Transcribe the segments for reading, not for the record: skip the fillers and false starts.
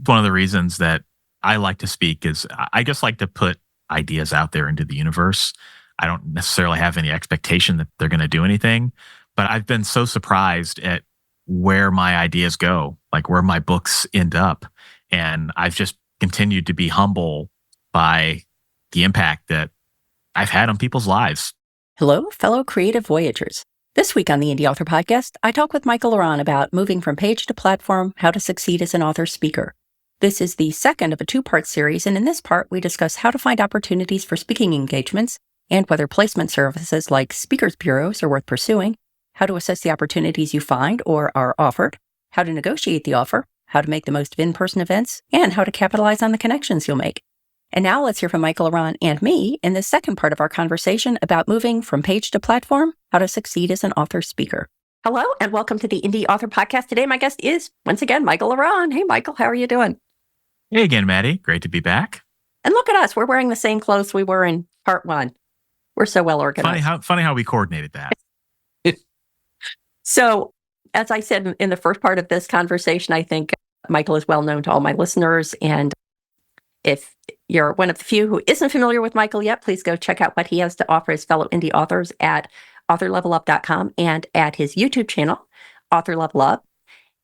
one of the reasons that I like to speak is I just like to put ideas out there into the universe. I don't necessarily have any expectation that they're going to do anything, but I've been so surprised at where my ideas go, like where my books end up. And I've just continued to be humble by the impact that I've had on people's lives. Hello, fellow creative voyagers. This week on the Indy Author Podcast, I talk with Michael La Ronn about moving from page to platform, how to succeed as an author speaker. This is the second of a two-part series, and in this part, we discuss how to find opportunities for speaking engagements and whether placement services like speakers bureaus are worth pursuing, how to assess the opportunities you find or are offered, how to negotiate the offer, how to make the most of in-person events, and how to capitalize on the connections you'll make. And now let's hear from Michael La Ronn and me in the second part of our conversation about moving from page to platform, how to succeed as an author speaker. Hello, and welcome to the Indy Author Podcast. Today, my guest is, once again, Michael La Ronn. Hey, Michael, how are you doing? Hey again, Matty. Great to be back. And look at us. We're wearing the same clothes we were in part one. We're so well organized. Funny how we coordinated that. So, as I said in the first part of this conversation, I think Michael is well known to all my listeners. And if you're one of the few who isn't familiar with Michael yet, please go check out what he has to offer his fellow indie authors at authorlevelup.com and at his YouTube channel, Author Level Up.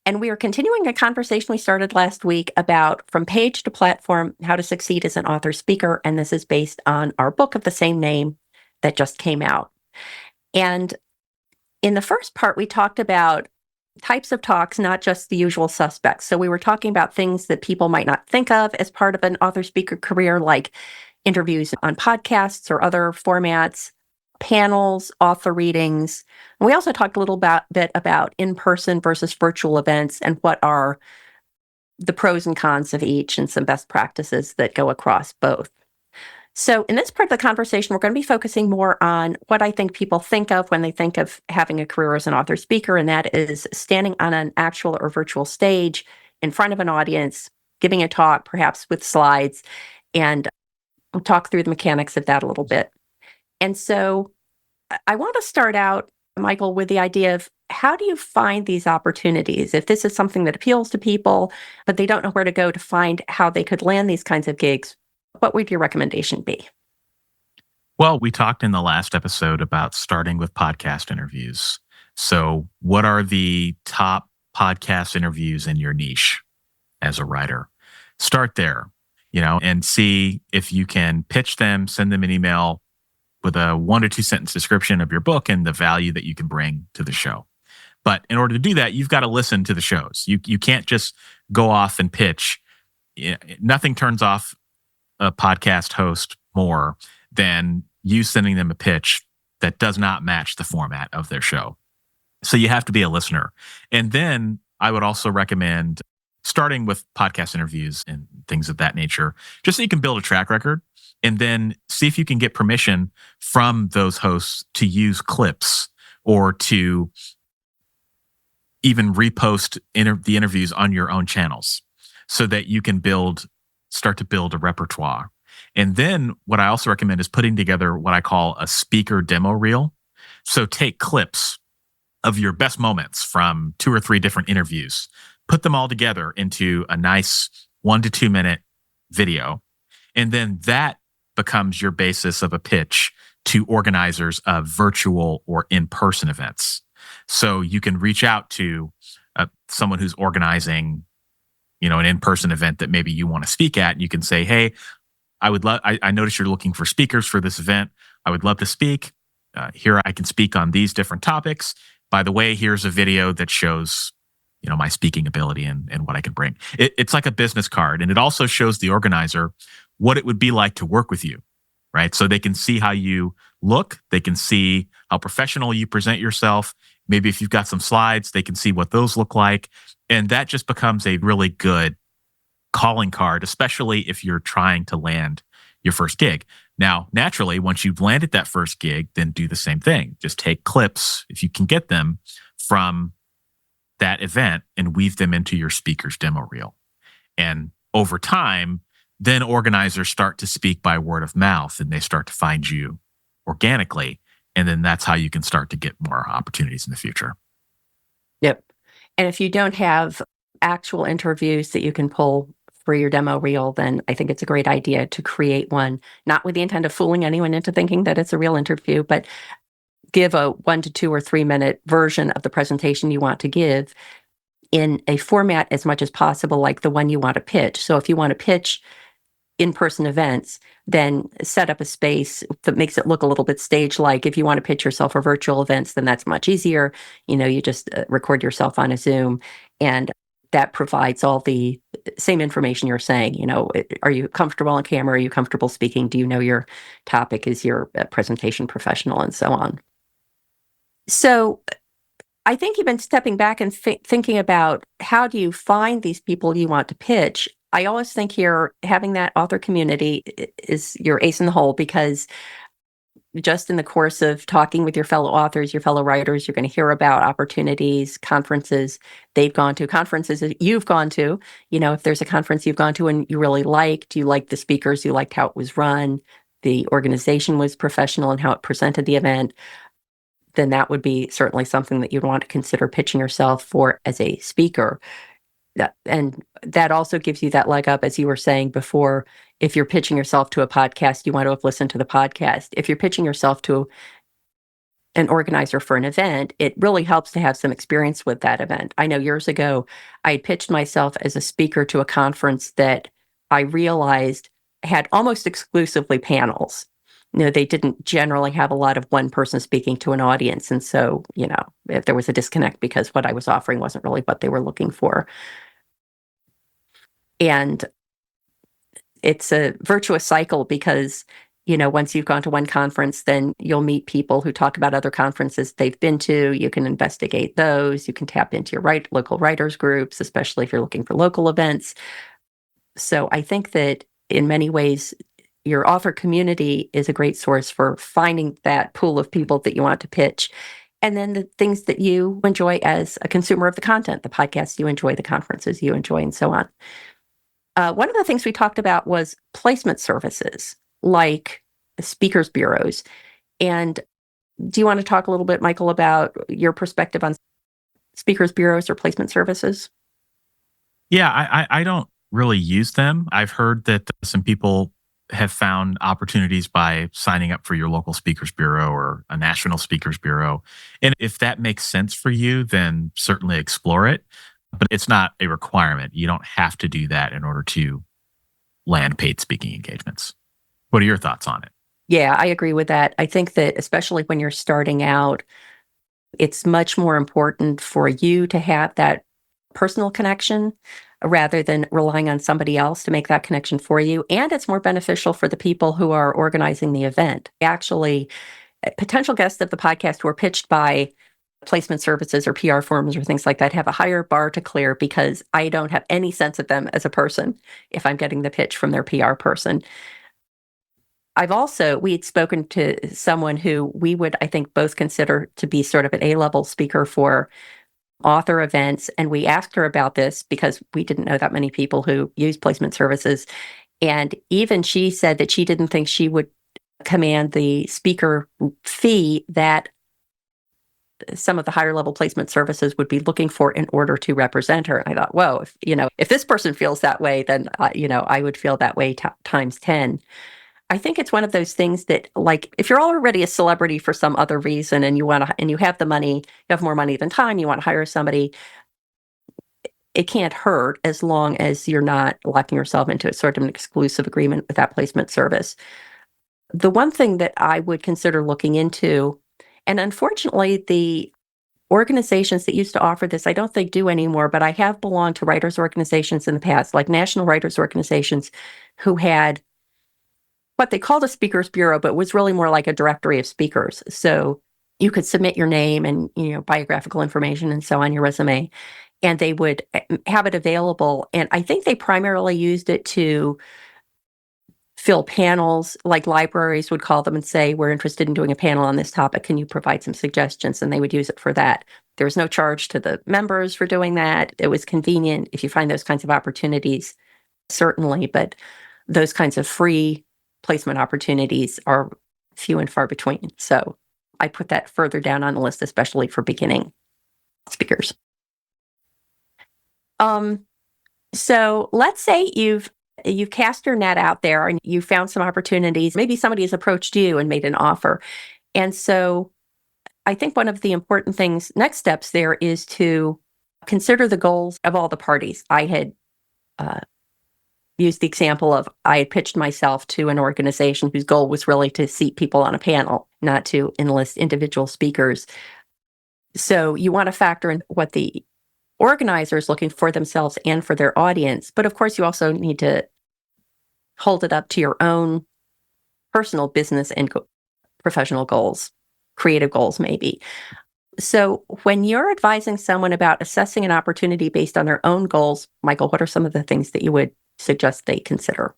And we are continuing a conversation we started last week about from page to platform, how to succeed as an author speaker. And this is based on our book of the same name that just came out. And in the first part, we talked about types of talks, not just the usual suspects. So we were talking about things that people might not think of as part of an author speaker career, like interviews on podcasts or other formats, panels, author readings. And we also talked a little bit about in-person versus virtual events and what are the pros and cons of each and some best practices that go across both. So in this part of the conversation, we're going to be focusing more on what I think people think of when they think of having a career as an author speaker, and that is standing on an actual or virtual stage in front of an audience, giving a talk, perhaps with slides, and we'll talk through the mechanics of that a little bit. And so I want to start out, Michael, with the idea of how do you find these opportunities? If this is something that appeals to people, but they don't know where to go to find how they could land these kinds of gigs, what would your recommendation be? Well, we talked in the last episode about starting with podcast interviews. So what are the top podcast interviews in your niche as a writer? Start there, and see if you can pitch them, send them an email with a 1 to 2 sentence description of your book and the value that you can bring to the show. But in order to do that, you've got to listen to the shows. You can't just go off and pitch. Nothing turns off a podcast host more than you sending them a pitch that does not match the format of their show. So you have to be a listener. And then I would also recommend starting with podcast interviews and things of that nature, just so you can build a track record, and then see if you can get permission from those hosts to use clips or to even repost the interviews on your own channels so that you can start to build a repertoire. And then what I also recommend is putting together what I call a speaker demo reel. So take clips of your best moments from 2 or 3 different interviews, put them all together into a nice 1 to 2 minute video. And then that becomes your basis of a pitch to organizers of virtual or in-person events. So you can reach out to someone who's organizing an in-person event that maybe you want to speak at, and you can say, hey, I noticed you're looking for speakers for this event. I would love to speak. Here I can speak on these different topics. By the way, here's a video that shows, my speaking ability and what I can bring. It's like a business card, and it also shows the organizer what it would be like to work with you, right? So they can see how you look. They can see how professional you present yourself. Maybe if you've got some slides, they can see what those look like. And that just becomes a really good calling card, especially if you're trying to land your first gig. Now, naturally, once you've landed that first gig, then do the same thing. Just take clips, if you can get them, from that event and weave them into your speaker's demo reel. And over time, then organizers start to speak by word of mouth and they start to find you organically. And then that's how you can start to get more opportunities in the future. Yep. And if you don't have actual interviews that you can pull for your demo reel, then I think it's a great idea to create one, not with the intent of fooling anyone into thinking that it's a real interview, but give a 1 to 2 or 3 minute version of the presentation you want to give in a format as much as possible like the one you want to pitch. So if you want to pitch in-person events, then set up a space that makes it look a little bit stage-like. If you want to pitch yourself for virtual events, then that's much easier. You just record yourself on a Zoom, and that provides all the same information you're saying. Are you comfortable on camera? Are you comfortable speaking? Do you know your topic? Is your presentation professional? And so on. So I think you've been stepping back and thinking about how do you find these people you want to pitch. I always think here having that author community is your ace in the hole, because just in the course of talking with your fellow authors, your fellow writers, you're going to hear about opportunities, conferences they've gone to, conferences that you've gone to. If there's a conference you've gone to and you really liked, you liked the speakers, you liked how it was run, the organization was professional and how it presented the event, then that would be certainly something that you'd want to consider pitching yourself for as a speaker. And that also gives you that leg up, as you were saying before. If you're pitching yourself to a podcast, you want to have listened to the podcast. If you're pitching yourself to an organizer for an event, it really helps to have some experience with that event. I know years ago, I had pitched myself as a speaker to a conference that I realized had almost exclusively panels. They didn't generally have a lot of one person speaking to an audience. And so, if there was a disconnect because what I was offering wasn't really what they were looking for. And it's a virtuous cycle because, once you've gone to one conference, then you'll meet people who talk about other conferences they've been to. You can investigate those. You can tap into your local writers groups, especially if you're looking for local events. So I think that in many ways, your author community is a great source for finding that pool of people that you want to pitch. And then the things that you enjoy as a consumer of the content, the podcasts you enjoy, the conferences you enjoy, and so on. One of the things we talked about was placement services like speakers bureaus. And do you want to talk a little bit, Michael, about your perspective on speakers bureaus or placement services? Yeah, I don't really use them. I've heard that some people have found opportunities by signing up for your local speakers bureau or a national speakers bureau. And if that makes sense for you, then certainly explore it. But it's not a requirement. You don't have to do that in order to land paid speaking engagements. What are your thoughts on it? Yeah, I agree with that. I think that especially when you're starting out, it's much more important for you to have that personal connection rather than relying on somebody else to make that connection for you. And it's more beneficial for the people who are organizing the event. Actually, potential guests of the podcast who are pitched by placement services or PR firms or things like that have a higher bar to clear because I don't have any sense of them as a person if I'm getting the pitch from their PR person. We had spoken to someone who we would, I think, both consider to be sort of an A-level speaker for author events. And we asked her about this because we didn't know that many people who use placement services. And even she said that she didn't think she would command the speaker fee that some of the higher level placement services would be looking for in order to represent her. And I thought, whoa, if this person feels that way, then, I would feel that way times 10. I think it's one of those things that, like, if you're already a celebrity for some other reason and you have the money, you have more money than time, you want to hire somebody, it can't hurt as long as you're not locking yourself into a sort of an exclusive agreement with that placement service. The one thing that I would consider looking into, and unfortunately, the organizations that used to offer this, I don't think do anymore, but I have belonged to writers' organizations in the past, like national writers' organizations who had what they called a speakers bureau, but was really more like a directory of speakers. So you could submit your name and, biographical information and so on, your resume, and they would have it available. And I think they primarily used it to fill panels, like libraries would call them and say, we're interested in doing a panel on this topic. Can you provide some suggestions? And they would use it for that. There was no charge to the members for doing that. It was convenient. If you find those kinds of opportunities, certainly, but those kinds of free placement opportunities are few and far between. So I put that further down on the list, especially for beginning speakers. So let's say you've cast your net out there and you found some opportunities. Maybe somebody has approached you and made an offer. And so I think one of the important things, next steps there, is to consider the goals of all the parties. I had used the example of I had pitched myself to an organization whose goal was really to seat people on a panel, not to enlist individual speakers. So you want to factor in what the organizer is looking for themselves and for their audience. But of course, you also need to hold it up to your own personal business and professional goals, creative goals, maybe. So when you're advising someone about assessing an opportunity based on their own goals, Michael, what are some of the things that you would suggest they consider?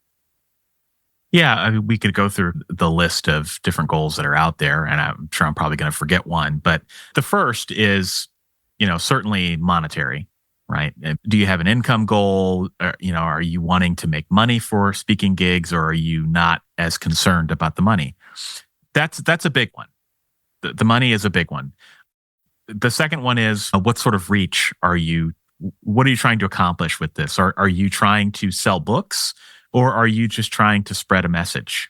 Yeah, I mean, we could go through the list of different goals that are out there, and I'm sure I'm probably going to forget one. But the first is, certainly monetary, right? Do you have an income goal? Are you wanting to make money for speaking gigs, or are you not as concerned about the money? That's a big one. The money is a big one. The second one is, what sort of reach what are you trying to accomplish with this? Are you trying to sell books, or are you just trying to spread a message?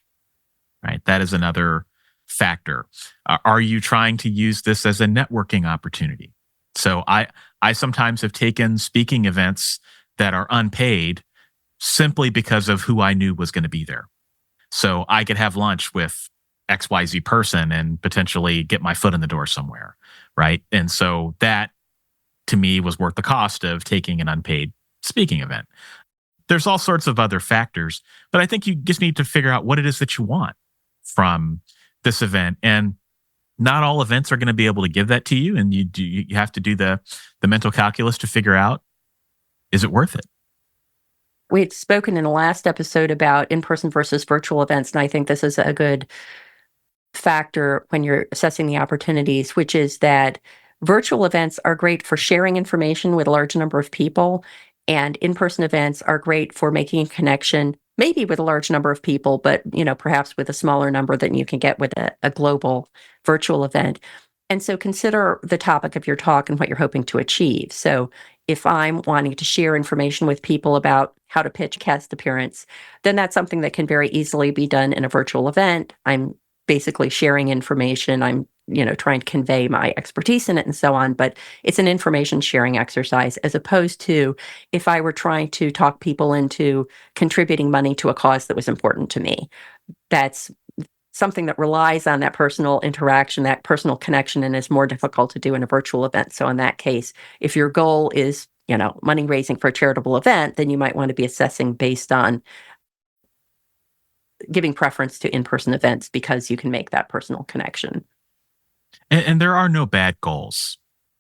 Right? That is another factor. Are you trying to use this as a networking opportunity? So I sometimes have taken speaking events that are unpaid simply because of who I knew was going to be there. So I could have lunch with XYZ person and potentially get my foot in the door somewhere, right? And so that, to me, was worth the cost of taking an unpaid speaking event. There's all sorts of other factors, but I think you just need to figure out what it is that you want from this event. And not all events are going to be able to give that to you. And you have to do the mental calculus to figure out, is it worth it? We had spoken in the last episode about in-person versus virtual events, and I think this is a good factor when you're assessing the opportunities, which is that virtual events are great for sharing information with a large number of people, and in-person events are great for making a connection, maybe with a large number of people, but perhaps with a smaller number than you can get with a global virtual event. And so consider the topic of your talk and what you're hoping to achieve. So if I'm wanting to share information with people about how to pitch a guest appearance, then that's something that can very easily be done in a virtual event. I'm basically sharing information. I'm trying to convey my expertise in it and so on, but it's an information sharing exercise, as opposed to if I were trying to talk people into contributing money to a cause that was important to me. That's something that relies on that personal interaction, that personal connection, and is more difficult to do in a virtual event. So in that case, if your goal is, money raising for a charitable event, then you might want to be assessing based on giving preference to in-person events because you can make that personal connection. And there are no bad goals.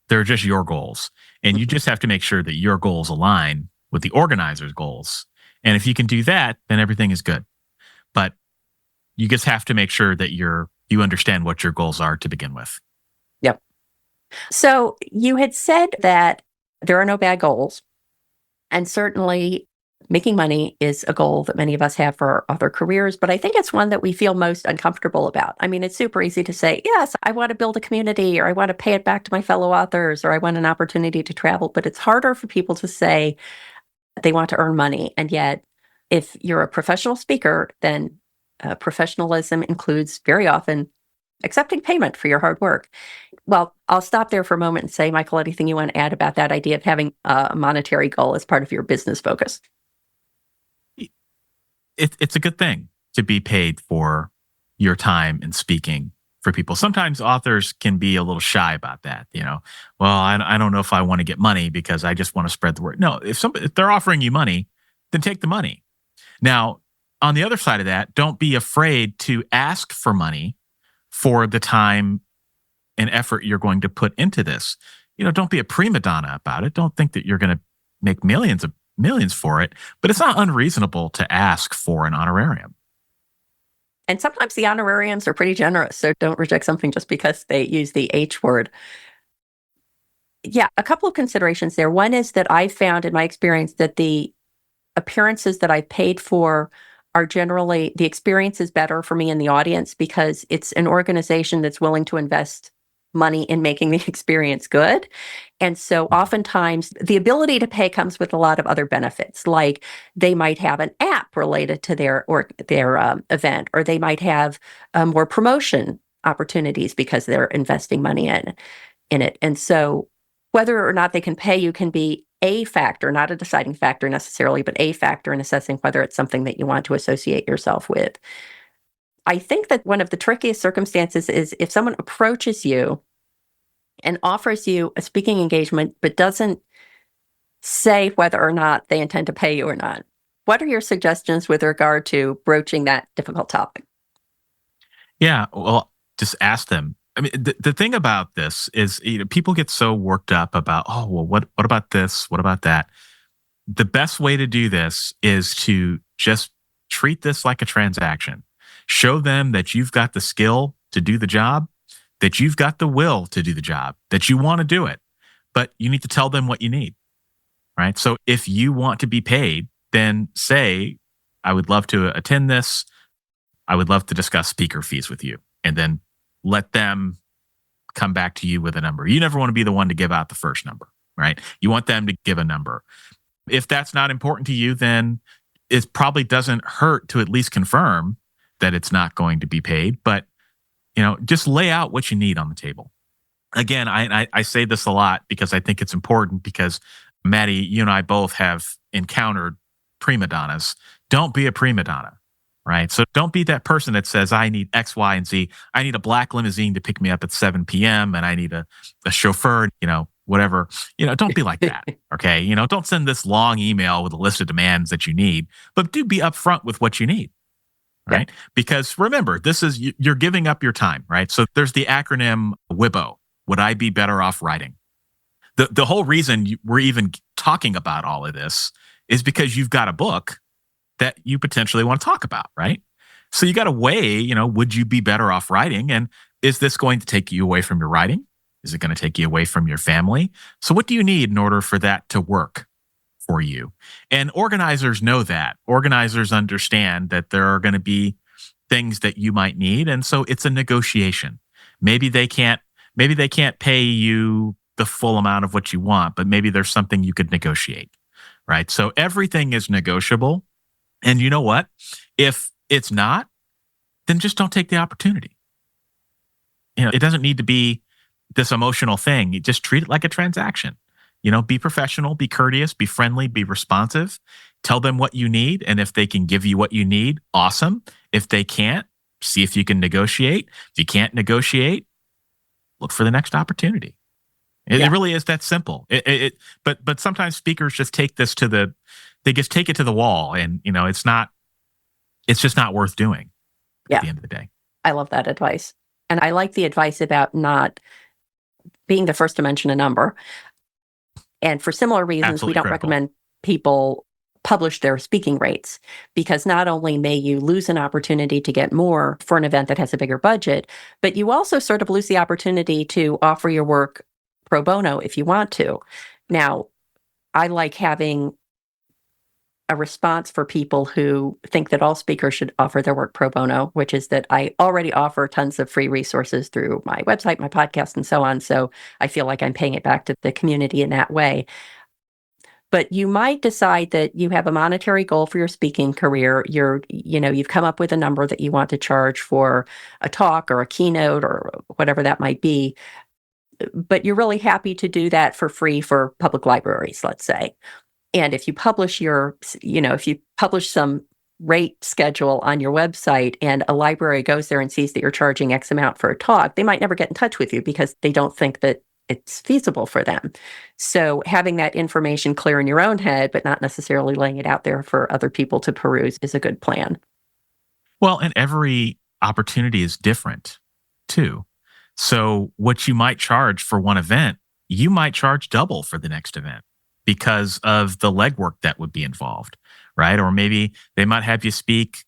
They're just your goals. And you just have to make sure that your goals align with the organizer's goals. And if you can do that, then everything is good. But you just have to make sure that you understand what your goals are to begin with. Yep. So you had said that there are no bad goals. And certainly making money is a goal that many of us have for other careers, but I think it's one that we feel most uncomfortable about. I mean, it's super easy to say, yes, I want to build a community, or I want to pay it back to my fellow authors, or I want an opportunity to travel. But it's harder for people to say they want to earn money. And yet, if you're a professional speaker, then professionalism includes very often accepting payment for your hard work. Well, I'll stop there for a moment and say, Michael, anything you want to add about that idea of having a monetary goal as part of your business focus? It's a good thing to be paid for your time in speaking for people. Sometimes authors can be a little shy about that. Well, I don't know if I want to get money because I just want to spread the word. No, if they're offering you money, then take the money. Now, on the other side of that, don't be afraid to ask for money for the time and effort you're going to put into this. Don't be a prima donna about it. Don't think that you're going to make millions for it, but it's not unreasonable to ask for an honorarium. And sometimes the honorariums are pretty generous, so don't reject something just because they use the H word. Yeah, a couple of considerations there. One is that I found in my experience that the appearances that I paid for are generally, the experience is better for me in the audience because it's an organization that's willing to invest money in making the experience good. And so oftentimes the ability to pay comes with a lot of other benefits, like they might have an app related to their event, or they might have more promotion opportunities because they're investing money in it. And so whether or not they can pay you can be a factor, not a deciding factor necessarily, but a factor in assessing whether it's something that you want to associate yourself with. I think that one of the trickiest circumstances is if someone approaches you and offers you a speaking engagement, but doesn't say whether or not they intend to pay you or not. What are your suggestions with regard to broaching that difficult topic? Yeah, well, just ask them. I mean, the thing about this is, people get so worked up about, oh, well, what about this? What about that? The best way to do this is to just treat this like a transaction. Show them that you've got the skill to do the job, that you've got the will to do the job, that you want to do it, but you need to tell them what you need, right? So if you want to be paid, then say, I would love to attend this. I would love to discuss speaker fees with you, and then let them come back to you with a number. You never want to be the one to give out the first number, right? You want them to give a number. If that's not important to you, then it probably doesn't hurt to at least confirm that it's not going to be paid. But, just lay out what you need on the table. Again, I say this a lot because I think it's important, because Matty, you and I both have encountered prima donnas. Don't be a prima donna, right? So don't be that person that says, I need X, Y, and Z. I need a black limousine to pick me up at 7 p.m. and I need a chauffeur, whatever. Don't be like that, okay? Don't send this long email with a list of demands that you need, but do be upfront with what you need, right? Yeah. Because remember, you're giving up your time, right? So there's the acronym WIBO. Would I be better off writing? The whole reason we're even talking about all of this is because you've got a book that you potentially want to talk about, right? So you got to weigh, would you be better off writing? And is this going to take you away from your writing? Is it going to take you away from your family? So what do you need in order for that to work for you? And organizers know that. Organizers understand that there are going to be things that you might need. And so it's a negotiation. Maybe they can't pay you the full amount of what you want, but maybe there's something you could negotiate, right? So everything is negotiable. And you know what? If it's not, then just don't take the opportunity. It doesn't need to be this emotional thing. You just treat it like a transaction. Be professional, be courteous, be friendly, be responsive. Tell them what you need. And if they can give you what you need, awesome. If they can't, see if you can negotiate. If you can't negotiate, look for the next opportunity. It really is that simple. But sometimes speakers just take this they just take it to the wall, and it's just not worth doing at the end of the day. I love that advice. And I like the advice about not being the first to mention a number. And for similar reasons, Absolutely we don't critical. recommend people publish their speaking rates, because not only may you lose an opportunity to get more for an event that has a bigger budget, but you also sort of lose the opportunity to offer your work pro bono if you want to. Now, I like having a response for people who think that all speakers should offer their work pro bono, which is that I already offer tons of free resources through my website, my podcast, and so on. So I feel like I'm paying it back to the community in that way. But you might decide that you have a monetary goal for your speaking career. You've come up with a number that you want to charge for a talk or a keynote or whatever that might be. But you're really happy to do that for free for public libraries, let's say. And if you publish some rate schedule on your website and a library goes there and sees that you're charging X amount for a talk, they might never get in touch with you because they don't think that it's feasible for them. So having that information clear in your own head, but not necessarily laying it out there for other people to peruse, is a good plan. Well, and every opportunity is different too. So what you might charge for one event, you might charge double for the next event, because of the legwork that would be involved, right? Or maybe they might have you speak,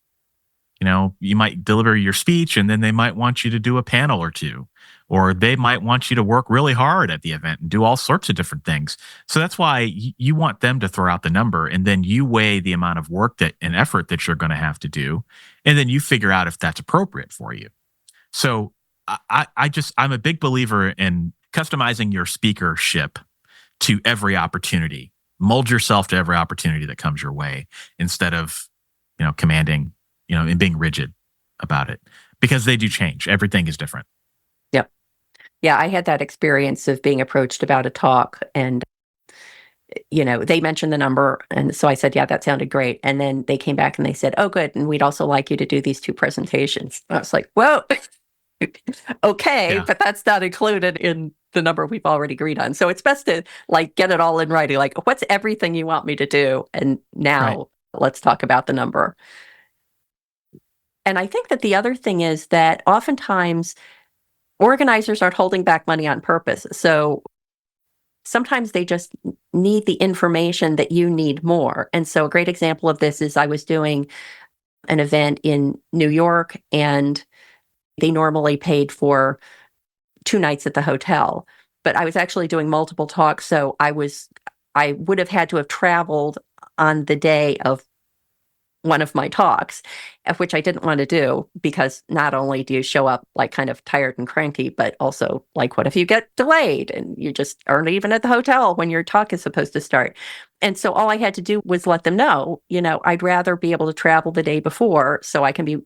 you might deliver your speech and then they might want you to do a panel or two, or they might want you to work really hard at the event and do all sorts of different things. So that's why you want them to throw out the number, and then you weigh the amount of work and effort that you're going to have to do, and then you figure out if that's appropriate for you. So I'm a big believer in customizing your speakership to every opportunity. Mold yourself to every opportunity that comes your way instead of, commanding, and being rigid about it, because they do change. Everything is different. Yep. Yeah, I had that experience of being approached about a talk, and they mentioned the number, and so I said, yeah, that sounded great. And then they came back and they said, oh, good, and we'd also like you to do these 2 presentations. I was like, whoa, okay, Yeah. but that's not included in the number we've already agreed on. So it's best to get it all in writing. Like, what's everything you want me to do? And now let's talk about the number. And I think that the other thing is that oftentimes organizers aren't holding back money on purpose. So sometimes they just need the information that you need more. And so a great example of this is I was doing an event in New York, and they normally paid for 2 nights at the hotel, but I was actually doing multiple talks. So I would have had to have traveled on the day of one of my talks, of which I didn't want to do, because not only do you show up kind of tired and cranky, but also what if you get delayed and you just aren't even at the hotel when your talk is supposed to start? And so all I had to do was let them know, I'd rather be able to travel the day before so I can be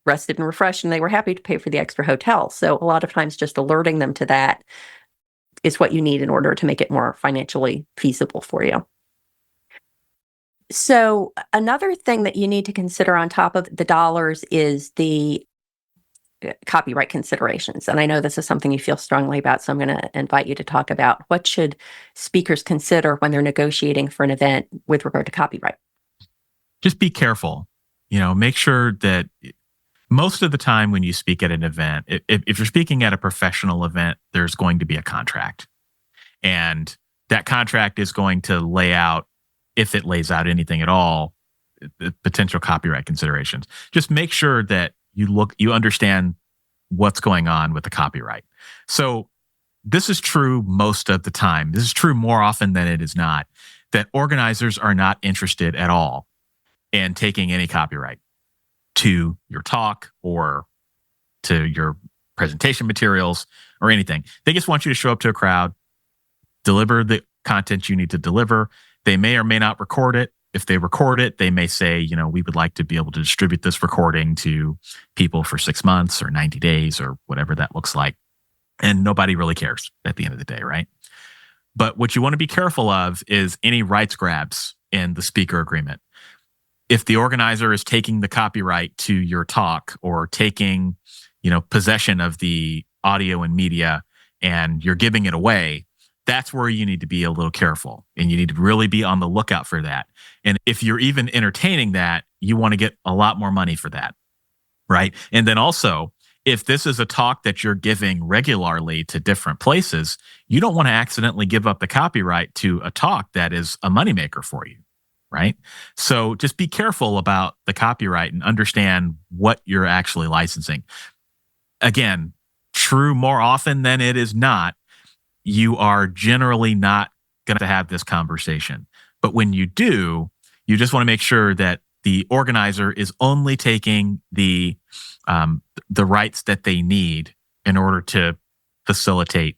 rested and refreshed, and they were happy to pay for the extra hotel. So a lot of times just alerting them to that is what you need in order to make it more financially feasible for you. So another thing that you need to consider on top of the dollars is the copyright considerations. And I know this is something you feel strongly about, so I'm going to invite you to talk about what should speakers consider when they're negotiating for an event with regard to copyright. Just be careful. Make sure that most of the time when you speak at an event, if you're speaking at a professional event, there's going to be a contract. And that contract is going to lay out, if it lays out anything at all, the potential copyright considerations. Just make sure that you understand what's going on with the copyright. So this is true most of the time. This is true more often than it is not, that organizers are not interested at all in taking any copyright to your talk or to your presentation materials or anything. They just want you to show up to a crowd, deliver the content you need to deliver. They may or may not record it. If they record it, they may say, we would like to be able to distribute this recording to people for 6 months or 90 days or whatever that looks like. And nobody really cares at the end of the day, right? But what you want to be careful of is any rights grabs in the speaker agreement. If the organizer is taking the copyright to your talk or taking, possession of the audio and media, and you're giving it away, that's where you need to be a little careful, and you need to really be on the lookout for that. And if you're even entertaining that, you want to get a lot more money for that, right? And then also, if this is a talk that you're giving regularly to different places, you don't want to accidentally give up the copyright to a talk that is a moneymaker for you, right? So just be careful about the copyright and understand what you're actually licensing. Again, true more often than it is not, you are generally not going to have this conversation. But when you do, you just want to make sure that the organizer is only taking the rights that they need in order to facilitate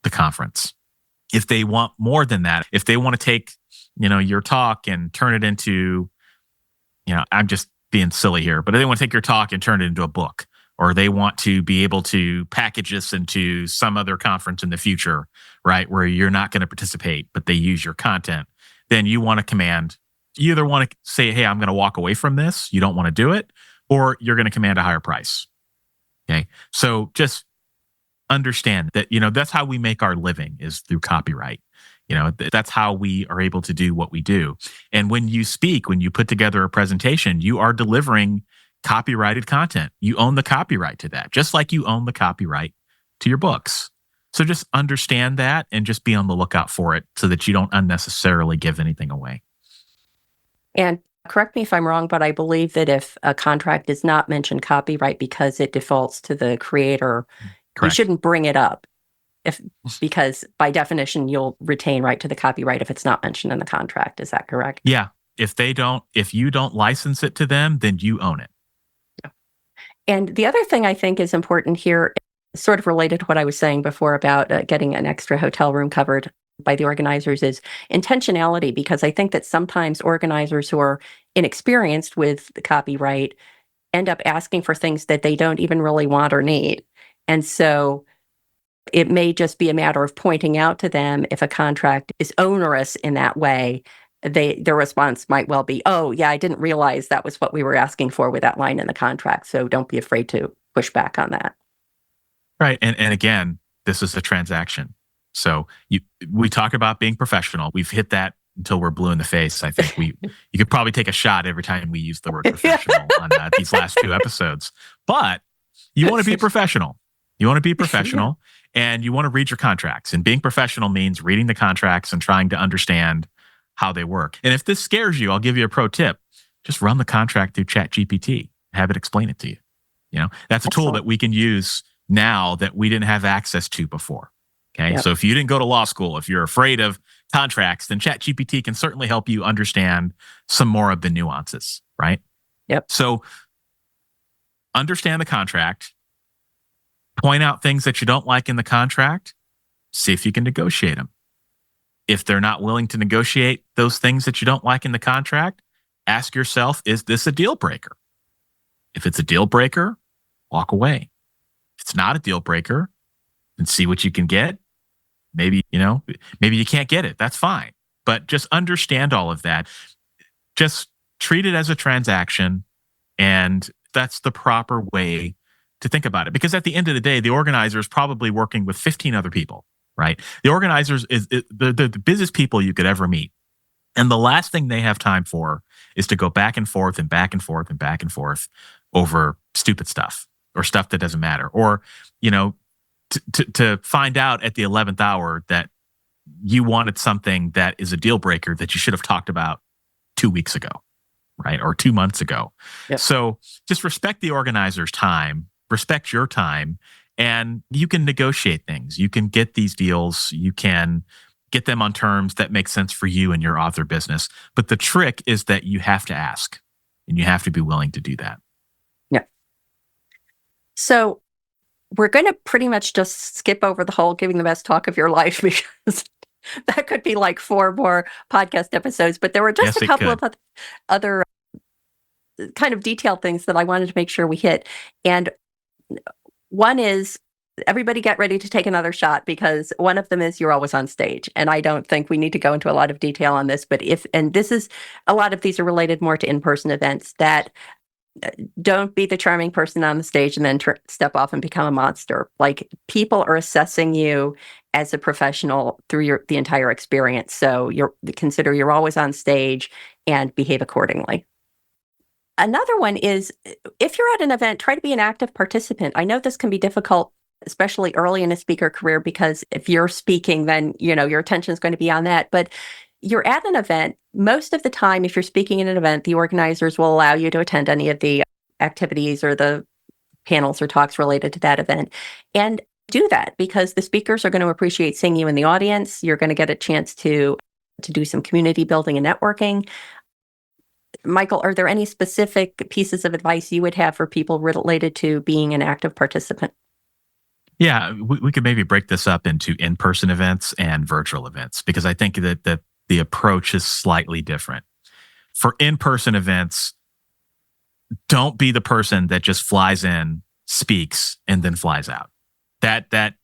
the conference. If they want more than that, if they want to take, your talk and turn it into, I'm just being silly here, but they want to take your talk and turn it into a book, or they want to be able to package this into some other conference in the future, right, where you're not going to participate, but they use your content, then you want to command, you either want to say, hey, I'm going to walk away from this, you don't want to do it, or you're going to command a higher price. Okay. So just understand that, that's how we make our living, is through copyright. That's how we are able to do what we do. And when you speak, when you put together a presentation, you are delivering copyrighted content. You own the copyright to that, just like you own the copyright to your books. So just understand that and just be on the lookout for it so that you don't unnecessarily give anything away. And correct me if I'm wrong, but I believe that if a contract does not mention copyright because it defaults to the creator, Correct. You shouldn't bring it up, because by definition, you'll retain right to the copyright if it's not mentioned in the contract. Is that correct? Yeah. If you don't license it to them, then you own it. And the other thing I think is important here, sort of related to what I was saying before about getting an extra hotel room covered by the organizers, is intentionality, because I think that sometimes organizers who are inexperienced with the copyright end up asking for things that they don't even really want or need. And so it may just be a matter of pointing out to them if a contract is onerous in that way. Their response might well be, "Oh, yeah, I didn't realize that was what we were asking for with that line in the contract." So don't be afraid to push back on that. Right. And again, this is a transaction. So we talk about being professional. We've hit that until we're blue in the face. I think you could probably take a shot every time we use the word professional on these last 2 episodes. But you want to be professional. You want to be professional, and you want to read your contracts. And being professional means reading the contracts and trying to understand how they work. And if this scares you, I'll give you a pro tip. Just run the contract through ChatGPT. Have it explain it to you. That's a tool that we can use now that we didn't have access to before. Okay. Yep. So if you didn't go to law school, if you're afraid of contracts, then ChatGPT can certainly help you understand some more of the nuances, right? Yep. So understand the contract, point out things that you don't like in the contract, see if you can negotiate them. If they're not willing to negotiate those things that you don't like in the contract, ask yourself, is this a deal breaker? If it's a deal breaker, walk away. If it's not a deal breaker, then see what you can get. Maybe you can't get it. That's fine. But just understand all of that. Just treat it as a transaction. And that's the proper way to think about it. Because at the end of the day, the organizer is probably working with 15 other people, right? The organizers is the busiest people you could ever meet. And the last thing they have time for is to go back and forth and back and forth and back and forth over stupid stuff or stuff that doesn't matter. Or, to find out at the 11th hour that you wanted something that is a deal breaker that you should have talked about 2 weeks ago, right? Or 2 months ago. Yep. So just respect the organizer's time, respect your time, and you can negotiate things. You can get these deals. You can get them on terms that make sense for you and your author business. But the trick is that you have to ask, and you have to be willing to do that. Yeah. So we're going to pretty much just skip over the whole giving the best talk of your life, because that could be like 4 more podcast episodes. But there were just a couple of other kind of detailed things that I wanted to make sure we hit. And one is, everybody get ready to take another shot, because one of them is you're always on stage. And I don't think we need to go into a lot of detail on this, but a lot of these are related more to in-person events, that don't be the charming person on the stage and then step off and become a monster. Like, people are assessing you as a professional through the entire experience. So consider you're always on stage and behave accordingly. Another one is, if you're at an event, try to be an active participant. I know this can be difficult, especially early in a speaker career, because if you're speaking, then your attention is going to be on that. But you're at an event. Most of the time, if you're speaking in an event, the organizers will allow you to attend any of the activities or the panels or talks related to that event. And do that, because the speakers are going to appreciate seeing you in the audience. You're going to get a chance to do some community building and networking. Michael, are there any specific pieces of advice you would have for people related to being an active participant? Yeah, we could maybe break this up into in-person events and virtual events, because I think that the approach is slightly different. For in-person events, don't be the person that just flies in, speaks, and then flies out. That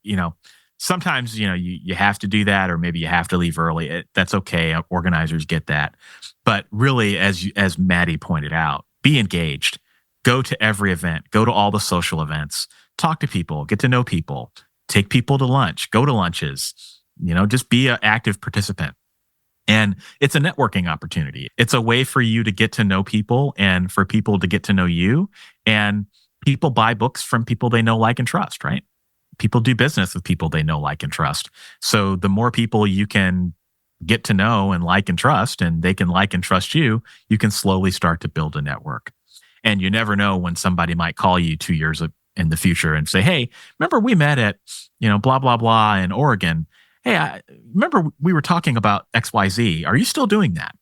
sometimes you have to do that, or maybe you have to leave early. That's okay. Organizers get that. But really, as Matty pointed out, be engaged. Go to every event. Go to all the social events. Talk to people. Get to know people. Take people to lunch. Go to lunches. Just be an active participant. And it's a networking opportunity. It's a way for you to get to know people and for people to get to know you. And people buy books from people they know, like, and trust, right? People do business with people they know, like, and trust. So the more people you can get to know and like and trust, and they can like and trust you, you can slowly start to build a network. And you never know when somebody might call you 2 years in the future and say, "Hey, remember we met at, blah, blah, blah in Oregon. Hey, I remember we were talking about XYZ. Are you still doing that?"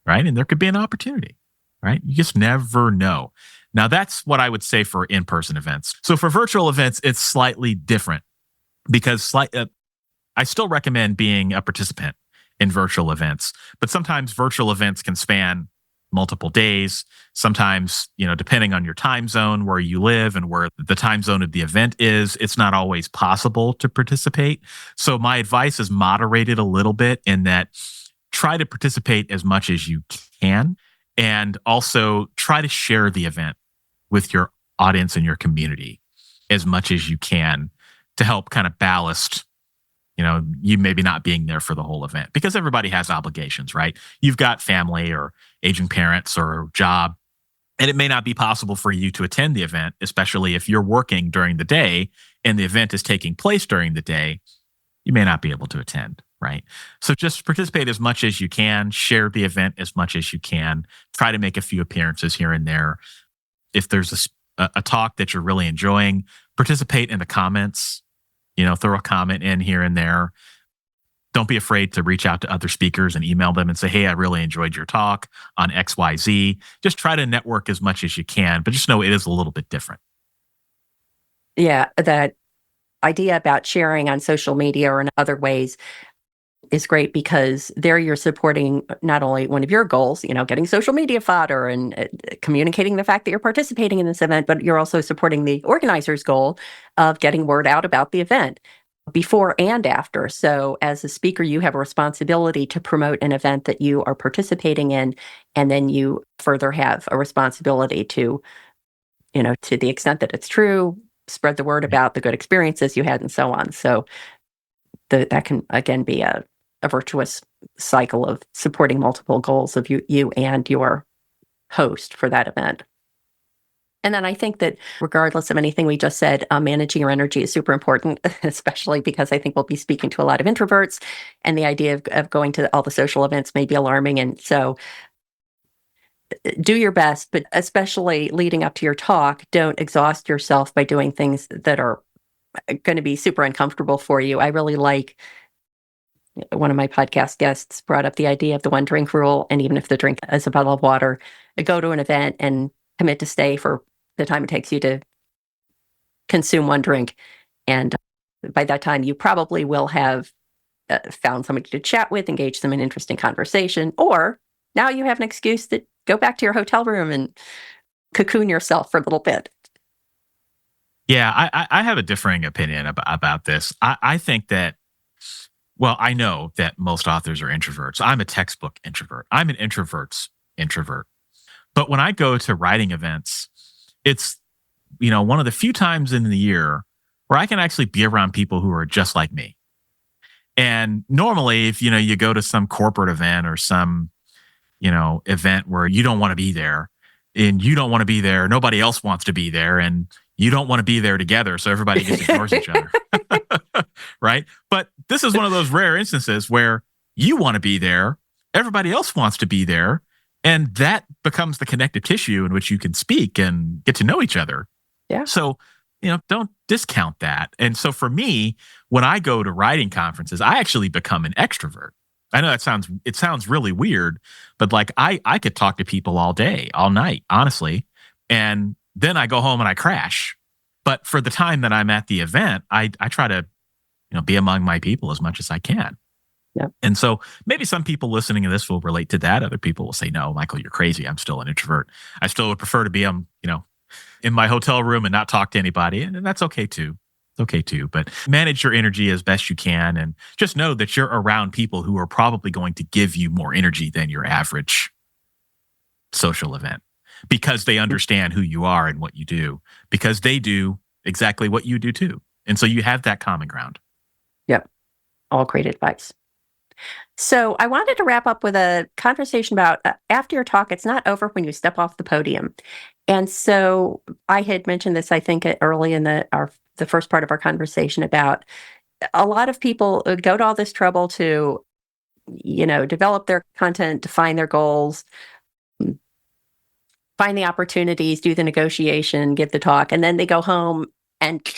Right? And there could be an opportunity, right? You just never know. Now, that's what I would say for in-person events. So for virtual events, it's slightly different because I still recommend being a participant in virtual events, but sometimes virtual events can span multiple days. Sometimes, depending on your time zone, where you live and where the time zone of the event is, it's not always possible to participate. So my advice is moderated a little bit in that try to participate as much as you can, and also try to share the event with your audience and your community as much as you can to help kind of ballast, you maybe not being there for the whole event, because everybody has obligations, right? You've got family or aging parents or job, and it may not be possible for you to attend the event, especially if you're working during the day and the event is taking place during the day. You may not be able to attend, right? So just participate as much as you can, share the event as much as you can, try to make a few appearances here and there. If there's a talk that you're really enjoying, participate in the comments, throw a comment in here and there. Don't be afraid to reach out to other speakers and email them and say, hey, I really enjoyed your talk on XYZ. Just try to network as much as you can, but just know it is a little bit different. Yeah, that idea about sharing on social media or in other ways is great, because there you're supporting not only one of your goals, getting social media fodder and communicating the fact that you're participating in this event, but you're also supporting the organizer's goal of getting word out about the event before and after. So as a speaker, you have a responsibility to promote an event that you are participating in, and then you further have a responsibility to, to the extent that it's true, spread the word about the good experiences you had and so on. So that can, again, be a virtuous cycle of supporting multiple goals of you and your host for that event. And then I think that regardless of anything we just said, managing your energy is super important, especially because I think we'll be speaking to a lot of introverts, and the idea of going to all the social events may be alarming. And so do your best, but especially leading up to your talk, don't exhaust yourself by doing things that are going to be super uncomfortable for you. I really like, one of my podcast guests brought up the idea of the one drink rule. And even if the drink is a bottle of water, go to an event and commit to stay for the time it takes you to consume one drink. And by that time, you probably will have found somebody to chat with, engage them in interesting conversation, or now you have an excuse to go back to your hotel room and cocoon yourself for a little bit. Yeah, I have a differing opinion about this. I think that, well, I know that most authors are introverts. I'm a textbook introvert. I'm an introvert's introvert. But when I go to writing events, it's, one of the few times in the year where I can actually be around people who are just like me. And normally, if, you go to some corporate event or some, event where you don't want to be there, and you don't want to be there, nobody else wants to be there, and you don't want to be there together, so everybody just ignores each other. Right? But this is one of those rare instances where you want to be there, everybody else wants to be there, and that becomes the connective tissue in which you can speak and get to know each other. Yeah. So, don't discount that. And so for me, when I go to writing conferences, I actually become an extrovert. I know it sounds really weird, but like I could talk to people all day, all night, honestly. And then I go home and I crash. But for the time that I'm at the event, I try to, be among my people as much as I can. Yep. And so maybe some people listening to this will relate to that. Other people will say, no, Michael, you're crazy. I'm still an introvert. I still would prefer to be, in my hotel room and not talk to anybody. And that's okay too. It's okay too. But manage your energy as best you can. And just know that you're around people who are probably going to give you more energy than your average social event, because they understand who you are and what you do, because they do exactly what you do too. And so you have that common ground. Yep. All great advice. So I wanted to wrap up with a conversation about after your talk, it's not over when you step off the podium. And so I had mentioned this, I think, early in the first part of our conversation about a lot of people go to all this trouble to, develop their content, define their goals, find the opportunities, do the negotiation, give the talk, and then they go home and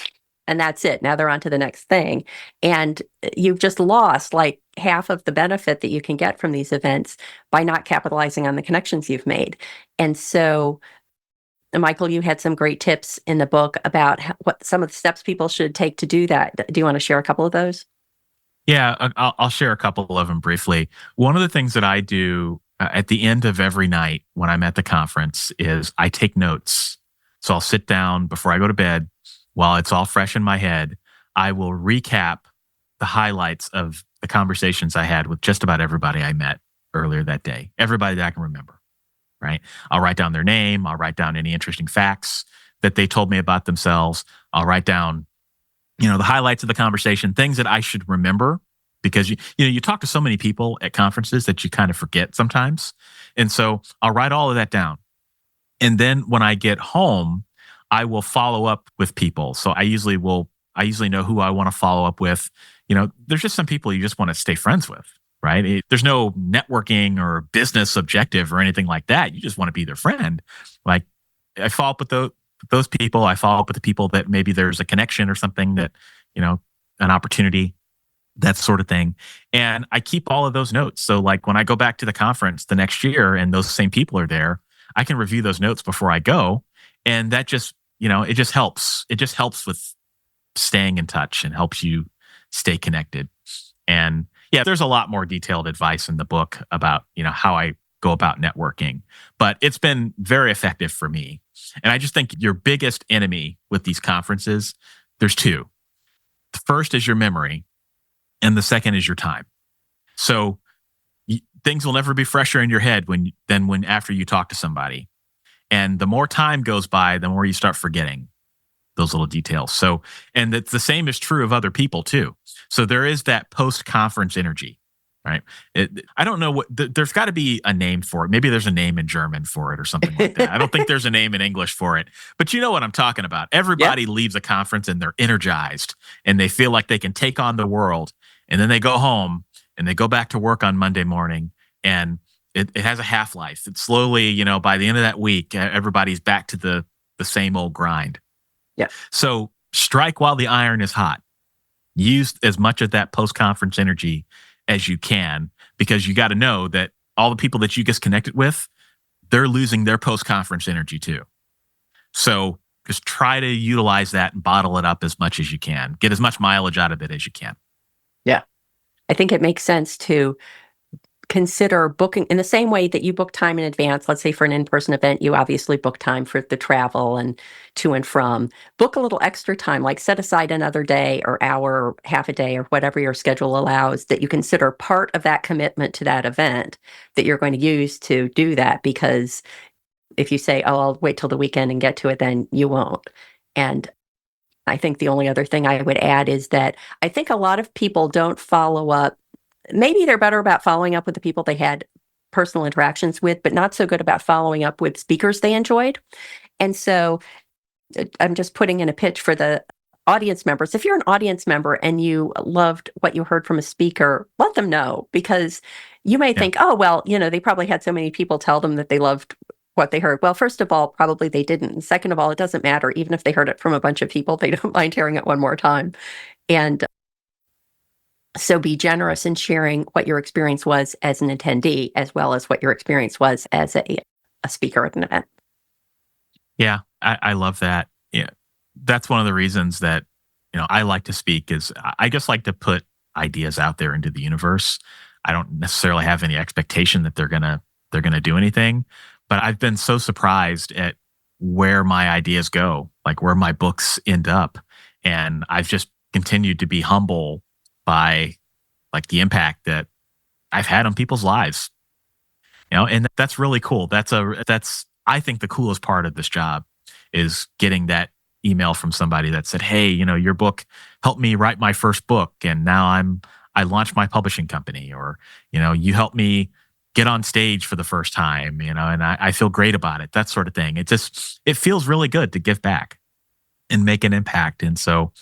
and that's it. Now they're on to the next thing. And you've just lost like half of the benefit that you can get from these events by not capitalizing on the connections you've made. And so, Michael, you had some great tips in the book about what some of the steps people should take to do that. Do you want to share a couple of those? Yeah, I'll share a couple of them briefly. One of the things that I do at the end of every night when I'm at the conference is I take notes. So I'll sit down before I go to bed while it's all fresh in my head. I will recap the highlights of the conversations I had with just about everybody I met earlier that day, everybody that I can remember, right? I'll write down their name. I'll write down any interesting facts that they told me about themselves. I'll write down the highlights of the conversation, things that I should remember, because you talk to so many people at conferences that you kind of forget sometimes. And so I'll write all of that down. And then when I get home, I will follow up with people. So I usually know who I want to follow up with. There's just some people you just want to stay friends with, right? There's no networking or business objective or anything like that. You just want to be their friend. Like, I follow up with those people. I follow up with the people that maybe there's a connection or something that, an opportunity, that sort of thing. And I keep all of those notes. So like when I go back to the conference the next year and those same people are there, I can review those notes before I go. And that just, it just helps. It just helps with staying in touch and helps you stay connected. And yeah, there's a lot more detailed advice in the book about, how I go about networking, but it's been very effective for me. And I just think your biggest enemy with these conferences, there's two. The first is your memory, and the second is your time. So things will never be fresher in your head than after you talk to somebody. And the more time goes by, the more you start forgetting those little details. So, and the same is true of other people too. So there is that post-conference energy, right? I don't know there's got to be a name for it. Maybe there's a name in German for it or something like that. I don't think there's a name in English for it, but you know what I'm talking about. Everybody leaves a conference and they're energized and they feel like they can take on the world. And then they go home and they go back to work on Monday morning, and it has a half-life. It's slowly, by the end of that week, everybody's back to the same old grind. Yeah. So strike while the iron is hot. Use as much of that post-conference energy as you can, because you got to know that all the people that you just connected with, they're losing their post-conference energy too. So just try to utilize that and bottle it up as much as you can. Get as much mileage out of it as you can. Yeah. I think it makes sense to consider booking in the same way that you book time in advance. Let's say for an in-person event, you obviously book time for the travel and to and from. Book a little extra time, like set aside another day or hour, or half a day, or whatever your schedule allows, that you consider part of that commitment to that event that you're going to use to do that. Because if you say, oh, I'll wait till the weekend and get to it, then you won't. And I think the only other thing I would add is that I think a lot of people don't follow up. Maybe they're better about following up with the people they had personal interactions with, but not so good about following up with speakers they enjoyed. And so I'm just putting in a pitch for the audience members. If you're an audience member and you loved what you heard from a speaker, let them know, because you may think, oh, well, they probably had so many people tell them that they loved what they heard. Well, first of all, probably they didn't. And second of all, it doesn't matter. Even if they heard it from a bunch of people, they don't mind hearing it one more time. And so be generous in sharing what your experience was as an attendee, as well as what your experience was as a speaker at an event. Yeah, I love that. Yeah, that's one of the reasons that I like to speak. Is I just like to put ideas out there into the universe. I don't necessarily have any expectation that they're gonna do anything, but I've been so surprised at where my ideas go, like where my books end up, and I've just continued to be humble by like the impact that I've had on people's lives, and that's really cool. That's I think the coolest part of this job is getting that email from somebody that said, hey, your book helped me write my first book, and now I launched my publishing company, or, you helped me get on stage for the first time, and I feel great about it, that sort of thing. It feels really good to give back and make an impact. And so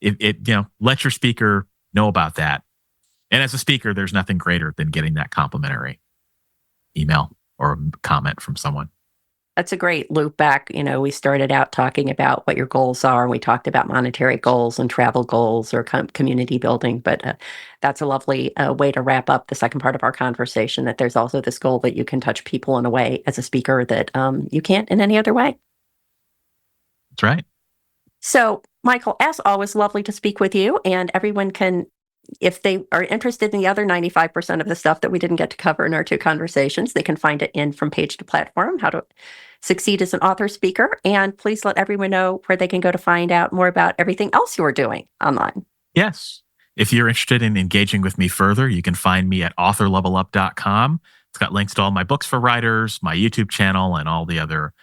let your speaker know about that. And as a speaker, there's nothing greater than getting that complimentary email or comment from someone. That's a great loop back. We started out talking about what your goals are. We talked about monetary goals and travel goals or community building, but that's a lovely way to wrap up the second part of our conversation, that there's also this goal that you can touch people in a way as a speaker that you can't in any other way. That's right. So, Michael, as always, lovely to speak with you, and everyone can, if they are interested in the other 95% of the stuff that we didn't get to cover in our two conversations, they can find it in From Page to Platform, How to Succeed as an Author Speaker. And please let everyone know where they can go to find out more about everything else you're doing online. Yes. If you're interested in engaging with me further, you can find me at authorlevelup.com. It's got links to all my books for writers, my YouTube channel, and all the other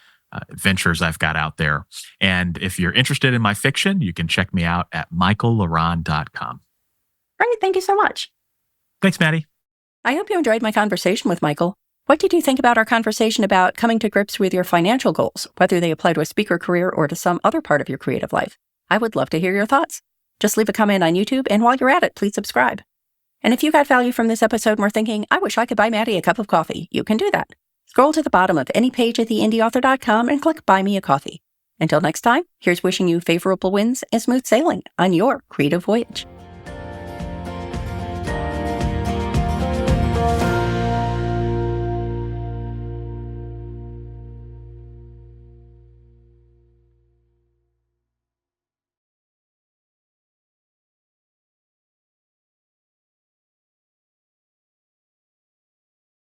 adventures I've got out there. And if you're interested in my fiction, you can check me out at michaellaronn.com. Great. Thank you so much. Thanks, Matty. I hope you enjoyed my conversation with Michael. What did you think about our conversation about coming to grips with your financial goals, whether they apply to a speaker career or to some other part of your creative life? I would love to hear your thoughts. Just leave a comment on YouTube, and while you're at it, please subscribe. And if you got value from this episode and were thinking, I wish I could buy Matty a cup of coffee, you can do that. Scroll to the bottom of any page at theindyauthor.com and click Buy Me a Coffee. Until next time, here's wishing you favorable winds and smooth sailing on your creative voyage.